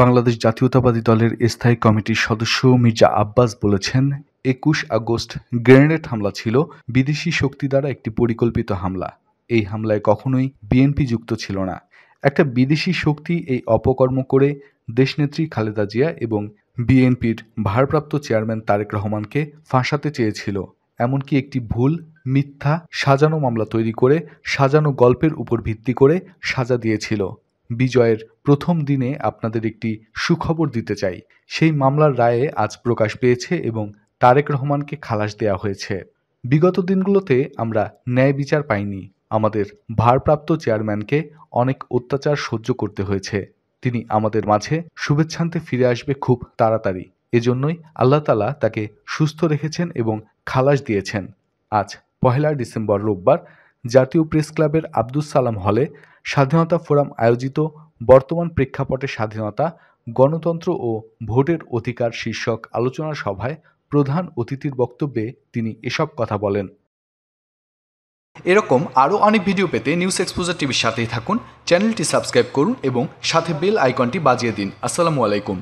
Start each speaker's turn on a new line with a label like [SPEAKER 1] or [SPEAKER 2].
[SPEAKER 1] বাংলাদেশ জাতীয়তাবাদী দলের স্থায়ী কমিটির সদস্য মির্জা আব্বাস বলেছেন, ২১ আগস্ট গ্রেনেড হামলা ছিল বিদেশি শক্তি দ্বারা একটি পরিকল্পিত হামলা। এই হামলায় কখনোই বিএনপি যুক্ত ছিল না। একটা বিদেশি শক্তি এই অপকর্ম করে দেশনেত্রী খালেদা জিয়া এবং বিএনপির ভারপ্রাপ্ত চেয়ারম্যান তারেক রহমানকে ফাঁসাতে চেয়েছিল। এমনকি একটি ভুল, মিথ্যা, সাজানো মামলা তৈরি করে সাজানো গল্পের উপর ভিত্তি করে সাজা দিয়েছিল। বিজয়ের প্রথম দিনে আপনাদের একটি সুখবর দিতে চাই। সেই মামলার রায়ে আজ প্রকাশ পেয়েছে এবং তারেক রহমানকে খালাস দেয়া হয়েছে। বিগত দিনগুলোতে আমরা ন্যায় বিচার পাইনি। আমাদের ভারপ্রাপ্ত চেয়ারম্যানকে অনেক অত্যাচার সহ্য করতে হয়েছে। তিনি আমাদের মাঝে শুভেচ্ছান্তে ফিরে আসবে খুব তাড়াতাড়ি। এজন্যই আল্লাহ তাআলা তাকে সুস্থ রেখেছেন এবং খালাস দিয়েছেন। আজ ১লা ডিসেম্বর রোববার জাতীয় প্রেস ক্লাবের আব্দুস সালাম হলে স্বাধীনতা ফোরাম আয়োজিত বর্তমান প্রেক্ষাপটে স্বাধীনতা, গণতন্ত্র ও ভোটের অধিকার শীর্ষক আলোচনা সভায় প্রধান অতিথির বক্তব্যে তিনি এসব কথা বলেন।
[SPEAKER 2] এরকম আরও অনেক ভিডিও পেতে নিউজ এক্সপোজার টিভির সাথেই থাকুন। চ্যানেলটি সাবস্ক্রাইব করুন এবং সাথে বেল আইকনটি বাজিয়ে দিন। আসসালামু আলাইকুম।